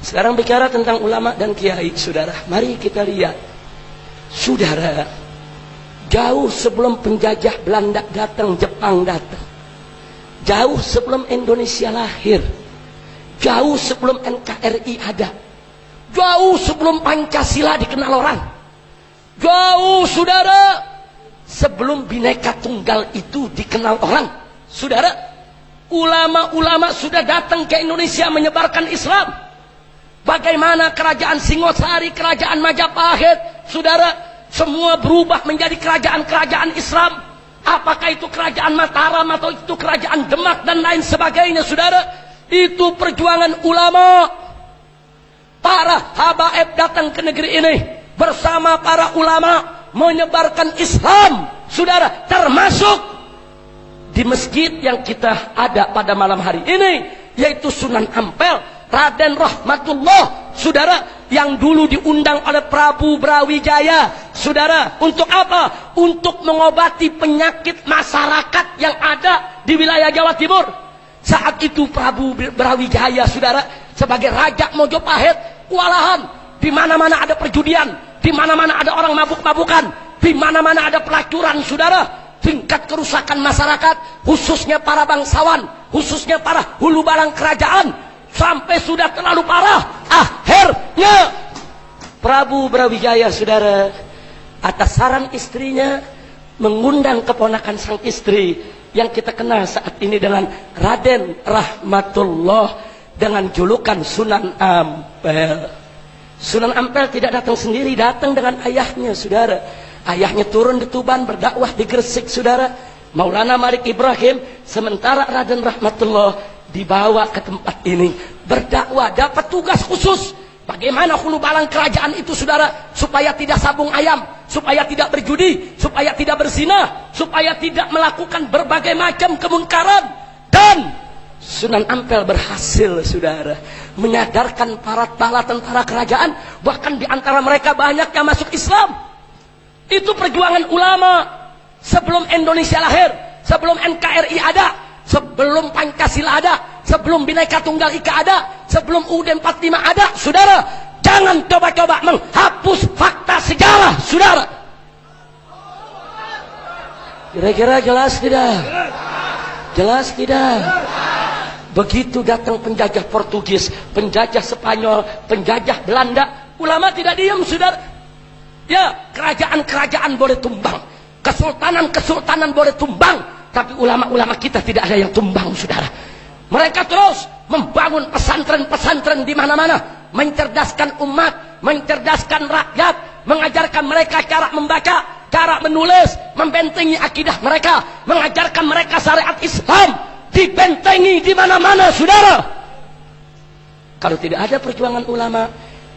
Sekarang bicara tentang ulama dan kiai, saudara. Mari kita lihat, saudara. Jauh sebelum penjajah Belanda datang, Jepang datang. Jauh sebelum Indonesia lahir. Jauh sebelum NKRI ada. Jauh sebelum Pancasila dikenal orang. Jauh, saudara, sebelum Bhinneka Tunggal itu dikenal orang. Saudara, ulama-ulama sudah datang ke Indonesia menyebarkan Islam. Bagaimana kerajaan Singosari, kerajaan Majapahit, saudara, semua berubah menjadi kerajaan-kerajaan Islam. Apakah itu kerajaan Mataram atau itu kerajaan Demak dan lain sebagainya, saudara. Itu perjuangan ulama. Para habaib datang ke negeri ini bersama para ulama menyebarkan Islam, saudara, termasuk di masjid yang kita ada pada malam hari ini, yaitu Sunan Ampel, Raden Rahmatullah, saudara, yang dulu diundang oleh Prabu Brawijaya, saudara, untuk apa? Untuk mengobati penyakit masyarakat yang ada di wilayah Jawa Timur. Saat itu Prabu Brawijaya, saudara, sebagai Raja Mojopahit, kewalahan. Di mana-mana ada perjudian, di mana-mana ada orang mabuk-mabukan, di mana-mana ada pelacuran, saudara. Tingkat kerusakan masyarakat, khususnya para bangsawan, khususnya para hulu balang kerajaan, sampai sudah terlalu parah. Akhirnya Prabu Brawijaya, saudara, atas saran istrinya, mengundang keponakan sang istri yang kita kenal saat ini dengan Raden Rahmatullah dengan julukan Sunan Ampel. Sunan Ampel tidak datang sendiri, datang dengan ayahnya, saudara. Ayahnya turun di Tuban, berdakwah di Gresik, saudara. Maulana Malik Ibrahim, sementara Raden Rahmatullah dibawa ke tempat ini berdakwah, dapat tugas khusus. Bagaimana hulu balang kerajaan itu, saudara, supaya tidak sabung ayam, supaya tidak berjudi, supaya tidak berzina, supaya tidak melakukan berbagai macam kemunkaran. Dan Sunan Ampel berhasil, saudara, menyadarkan para tentara kerajaan, bahkan di antara mereka banyak yang masuk Islam. Itu perjuangan ulama sebelum Indonesia lahir, sebelum NKRI ada, sebelum Pancasila ada, sebelum Bhinneka Tunggal Ika ada, sebelum UUD 45 ada, saudara. Jangan coba-coba menghapus fakta sejarah, saudara. Kira-kira jelas tidak? Jelas tidak? Begitu datang penjajah Portugis, penjajah Spanyol, penjajah Belanda, ulama tidak diam, saudara. Ya, kerajaan-kerajaan boleh tumbang, kesultanan-kesultanan boleh tumbang, tapi ulama-ulama kita tidak ada yang tumbang, saudara. Mereka terus membangun pesantren-pesantren di mana-mana, mencerdaskan umat, mencerdaskan rakyat, mengajarkan mereka cara membaca, cara menulis, membentengi akidah mereka, mengajarkan mereka syariat Islam, dibentengi di mana-mana, saudara. Kalau tidak ada perjuangan ulama,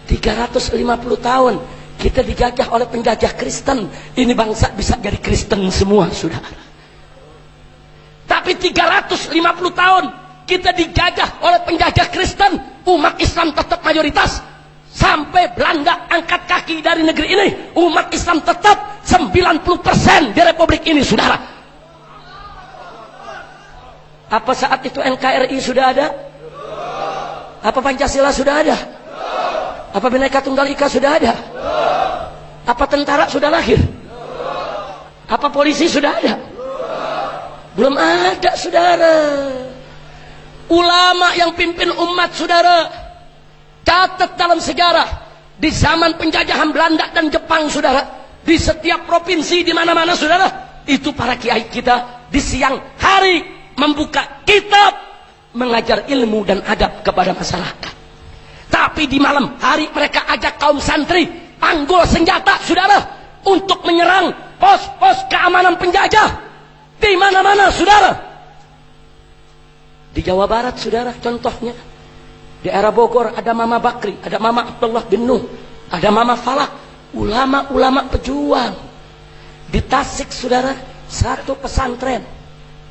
350 tahun kita dijajah oleh penjajah Kristen. Ini bangsa bisa jadi Kristen semua, saudara. Tapi 350 tahun kita dijajah oleh penjajah Kristen, umat Islam tetap mayoritas. Sampai Belanda angkat kaki dari negeri ini, umat Islam tetap 90% di Republik ini, saudara. Apa saat itu NKRI sudah ada? Apa Pancasila sudah ada? Apa Bhinneka Tunggal Ika sudah ada? Apa tentara sudah lahir? Apa polisi sudah ada? Belum ada, saudara. Ulama yang pimpin umat, saudara. Catat dalam sejarah, di zaman penjajahan Belanda dan Jepang, saudara, di setiap provinsi, di mana-mana, saudara, itu para kiai kita di siang hari membuka kitab, mengajar ilmu dan adab kepada masyarakat. Tapi di malam hari mereka ajak kaum santri panggul senjata, saudara, untuk menyerang pos-pos keamanan penjajah di mana-mana, saudara. Di Jawa Barat, saudara, contohnya di daerah Bogor ada Mama Bakri, ada Mama Abdullah bin Nuh, ada Mama Falak, ulama-ulama pejuang. Di Tasik, saudara, satu pesantren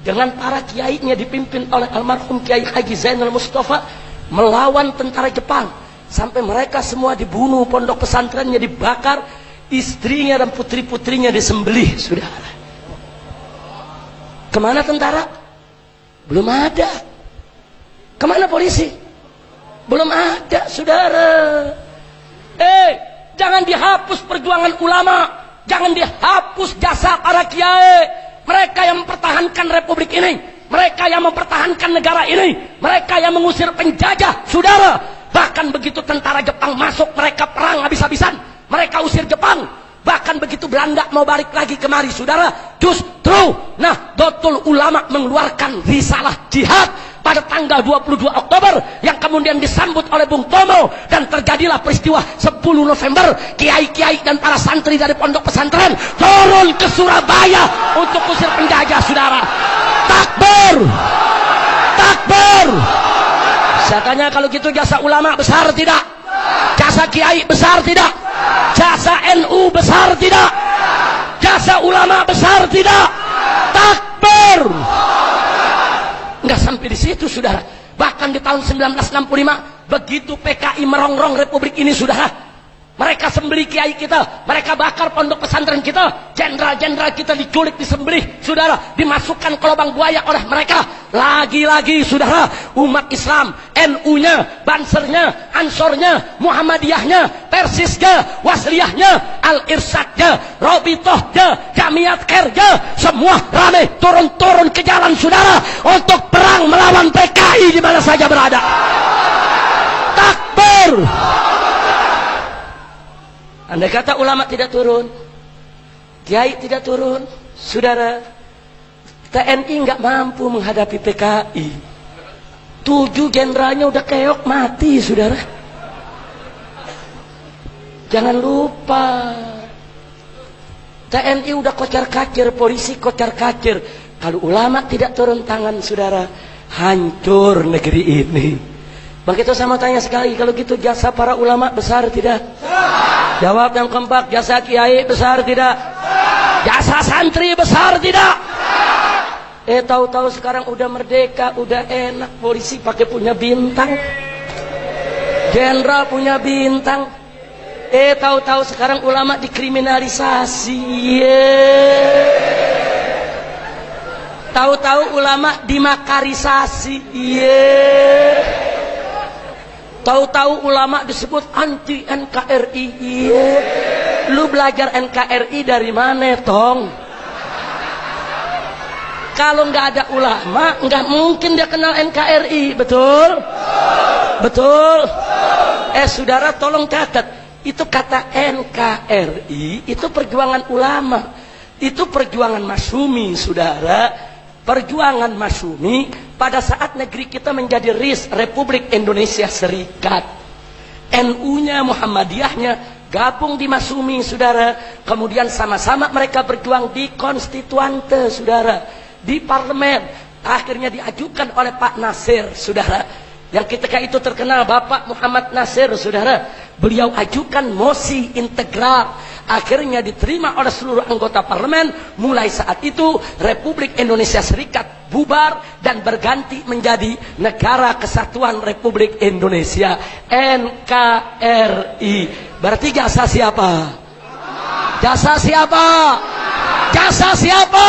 dengan para kiainya dipimpin oleh almarhum Kiai Haji Zainal Mustafa melawan tentara Jepang, sampai mereka semua dibunuh, pondok pesantrennya dibakar, istrinya dan putri-putrinya disembelih, saudara. Kemana tentara? Belum ada. Kemana polisi? Belum ada, saudara. Jangan dihapus perjuangan ulama, jangan dihapus jasa para kiai. Mereka yang mempertahankan republik ini, mereka yang mempertahankan negara ini, mereka yang mengusir penjajah, saudara. Bahkan begitu tentara Jepang masuk, mereka perang habis-habisan, mereka usir Jepang. Bahkan begitu Belanda mau balik lagi kemari, saudara, justru Nahdlatul Ulama mengeluarkan risalah jihad pada tanggal 22 Oktober yang kemudian disambut oleh Bung Tomo, dan terjadilah peristiwa 10 November. Kiai-kiai dan para santri dari pondok pesantren turun ke Surabaya untuk usir penjajah, saudara. Takbir, takbir. Saya tanya, kalau gitu jasa ulama besar tidak? Jasa kiai besar tidak? Jasa NU besar tidak? Jasa ulama besar tidak? Takbir. Nggak sampai di situ, saudara. Bahkan di tahun 1965, begitu PKI merongrong republik ini, saudara, mereka sembelih kiai kita, mereka bakar pondok pesantren kita, jenderal-jenderal kita diculik, disembelih, saudara, dimasukkan ke lubang buaya oleh mereka. Lagi-lagi, saudara, umat Islam, NU-nya, Bansernya, Ansornya, Muhammadiyahnya, Persisnya, Wasliyahnya, Al-Irsadnya, Robitohnya, Jamiat Khairnya, semua rame turun-turun ke jalan, saudara, untuk perang melawan PKI di mana saja berada. Takbir. Andai kata ulama tidak turun, kiai tidak turun, saudara, TNI nggak mampu menghadapi PKI. 7 jenderalnya udah keok mati, saudara. Jangan lupa, TNI udah kocar-kacir, polisi kocar-kacir. Kalau ulama tidak turun tangan, saudara, hancur negeri ini. Bang Kito, sama tanya sekali, kalau gitu jasa para ulama besar tidak? Jawab yang kompak, jasa kiai besar tidak? Jasa santri besar tidak? Tahu-tahu sekarang udah merdeka, udah enak, polisi pakai punya bintang, jenderal punya bintang. Tahu-tahu sekarang ulama dikriminalisasi. Tahu-tahu ulama dimakarisasi. Tahu-tahu ulama disebut anti NKRI. Lu belajar NKRI dari mana, tong? Kalau nggak ada ulama, nggak mungkin dia kenal NKRI, betul? Betul. Saudara, tolong catat, itu kata NKRI, itu perjuangan ulama, itu perjuangan Masyumi, saudara. Perjuangan Masyumi pada saat negeri kita menjadi RIS, Republik Indonesia Serikat. NU-nya, Muhammadiyahnya gabung di Masyumi, saudara. Kemudian sama-sama mereka berjuang di konstituante, saudara. Di parlemen, akhirnya diajukan oleh Pak Nasir, saudara, yang ketika itu terkenal Bapak Muhammad Nasir, saudara. Beliau ajukan mosi integral, akhirnya diterima oleh seluruh anggota parlemen. Mulai saat itu Republik Indonesia Serikat bubar dan berganti menjadi Negara Kesatuan Republik Indonesia, NKRI. Berarti jasa siapa? Jasa siapa? Jasa siapa?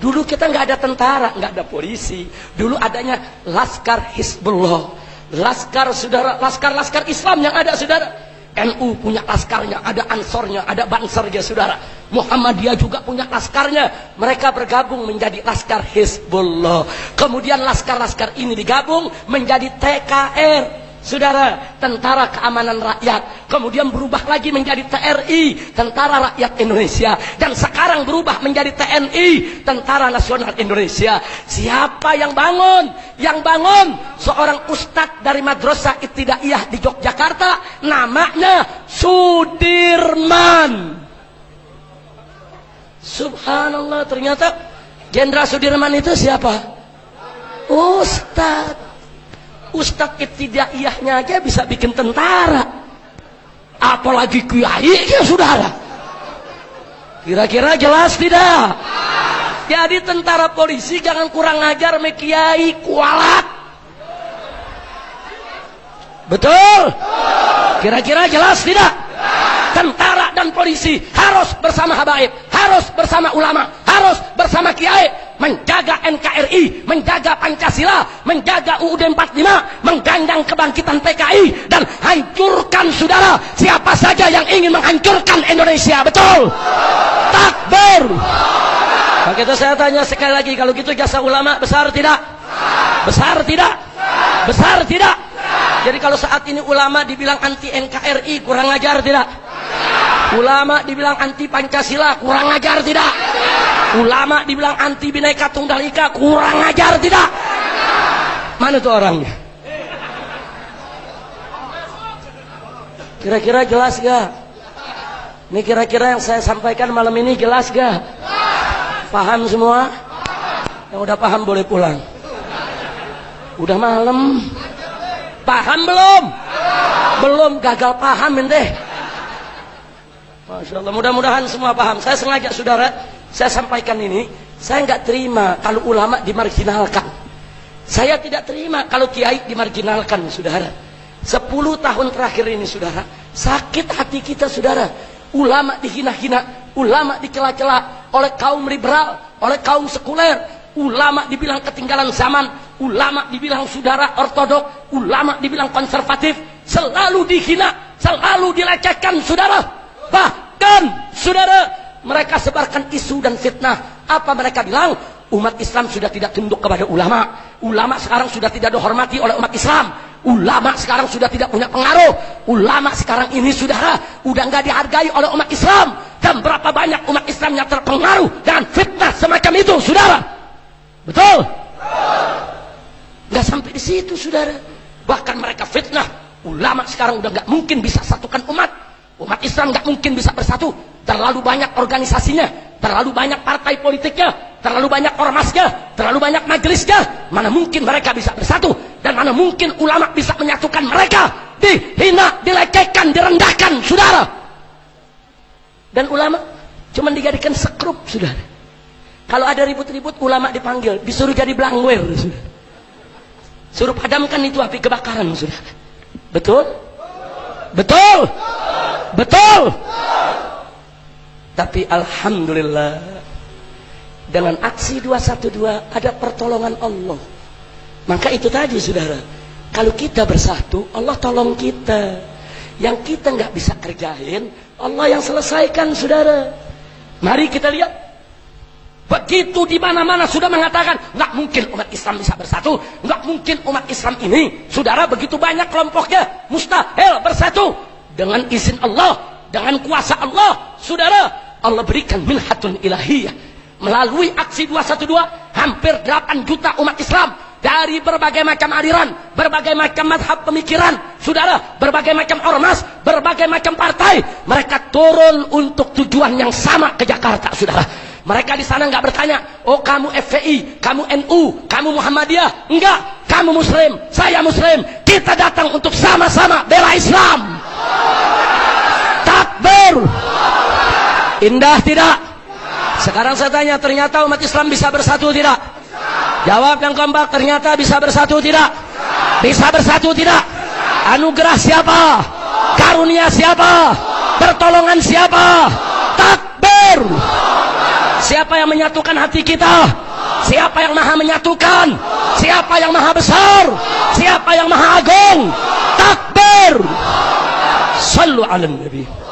Dulu kita nggak ada tentara, nggak ada polisi. Dulu adanya Laskar Hizbullah, laskar, saudara, laskar Islam yang ada, saudara. NU punya laskarnya, ada Ansornya, ada Bansernya, saudara. Muhammadiyah juga punya laskarnya. Mereka bergabung menjadi Laskar Hizbullah. Kemudian laskar-laskar ini digabung menjadi TKR, saudara, Tentara Keamanan Rakyat. Kemudian berubah lagi menjadi TRI, Tentara Rakyat Indonesia. Dan sekarang berubah menjadi TNI, Tentara Nasional Indonesia. Siapa yang bangun? Yang bangun seorang ustadz dari Madrasah Ibtidaiyah di Yogyakarta, namanya Sudirman. Subhanallah, ternyata Jenderal Sudirman itu siapa? Ustadz. Ustadz ibtidaiyahnya aja bisa bikin tentara, apalagi kiai, ya saudara. Kira-kira jelas tidak? Jadi tentara polisi jangan kurang ajar sama kiai, kualat. Betul? Kira-kira jelas tidak? Tentara dan polisi harus bersama habaib, harus bersama ulama, harus bersama kiai. menjaga NKRI, menjaga Pancasila, menjaga UUD 45, menggandang kebangkitan PKI, dan hancurkan saudara siapa saja yang ingin menghancurkan Indonesia. Betul? Takbir. Maka itu saya tanya sekali lagi, kalau gitu jasa ulama besar tidak? Besar tidak? Besar tidak? Jadi kalau saat ini ulama dibilang anti NKRI, kurang ajar tidak? Ulama dibilang anti Pancasila, kurang ajar tidak? Ulama dibilang anti Bhinneka Tunggal Ika, kurang ajar tidak? Mana tuh orangnya? Kira-kira jelas gak? Ini kira-kira yang saya sampaikan malam ini jelas gak? Paham semua? Yang udah paham boleh pulang. Udah malam. Paham belum? Belum, gagal paham ente. Masya Allah, mudah-mudahan semua paham. Saya sengaja saudara, saya sampaikan ini. Saya nggak terima kalau ulama dimarginalkan. Saya tidak terima kalau kiai dimarginalkan, saudara. 10 tahun terakhir ini, saudara, sakit hati kita, saudara. Ulama dihina-hina, ulama dicela-cela oleh kaum liberal, oleh kaum sekuler. Ulama dibilang ketinggalan zaman, ulama dibilang saudara ortodok, ulama dibilang konservatif, selalu dihina, selalu dilecehkan, saudara. Bahkan, saudara, mereka sebarkan isu dan fitnah. Apa mereka bilang? Umat Islam sudah tidak tunduk kepada ulama. Ulama sekarang sudah tidak dihormati oleh umat Islam. Ulama sekarang sudah tidak punya pengaruh. Ulama sekarang ini, saudara, udah nggak dihargai oleh umat Islam. Dan berapa banyak umat Islam yang terpengaruh dengan fitnah semacam itu, saudara? Betul? Nggak sampai di situ, saudara. Bahkan mereka fitnah. Ulama sekarang udah nggak mungkin bisa satukan umat. Umat Islam nggak mungkin bisa bersatu. Terlalu banyak organisasinya, terlalu banyak partai politiknya, terlalu banyak ormasnya, terlalu banyak majelisnya. Mana mungkin mereka bisa bersatu? Dan mana mungkin ulama bisa menyatukan mereka? Dihina, dilecehkan, direndahkan, saudara. Dan ulama cuma dijadikan sekrup, saudara. Kalau ada ribut-ribut, ulama dipanggil, disuruh jadi belangwer, saudara. Suruh padamkan itu api kebakaran, saudara. Betul? Betul? Betul? Tapi alhamdulillah, dengan aksi 212 ada pertolongan Allah. Maka itu tadi, saudara, kalau kita bersatu, Allah tolong kita. Yang kita nggak bisa kerjain, Allah yang selesaikan, saudara. Mari kita lihat. Begitu di mana-mana sudah mengatakan nggak mungkin umat Islam bisa bersatu, nggak mungkin umat Islam ini, saudara, begitu banyak kelompoknya, mustahil bersatu. Dengan izin Allah, dengan kuasa Allah, saudara, Allah berikan minhatun ilahiyah melalui aksi 212. Hampir 8 juta umat Islam dari berbagai macam aliran, berbagai macam mazhab pemikiran, saudara, berbagai macam ormas, berbagai macam partai, mereka turun untuk tujuan yang sama ke Jakarta, saudara. Mereka di sana nggak bertanya, oh kamu FPI, kamu NU, kamu Muhammadiyah. Enggak, kamu Muslim, saya Muslim. Kita datang untuk sama-sama bela Islam. Takbir. Indah tidak? Sekarang saya tanya, ternyata umat Islam bisa bersatu tidak? Jawab yang kompak, ternyata bisa bersatu tidak? Bisa bersatu tidak? Anugerah siapa? Karunia siapa? Pertolongan siapa? Takbir. Siapa yang menyatukan hati kita? Siapa yang maha menyatukan? Siapa yang maha besar? Siapa yang maha agung? Takbir. Sallu ala nabi.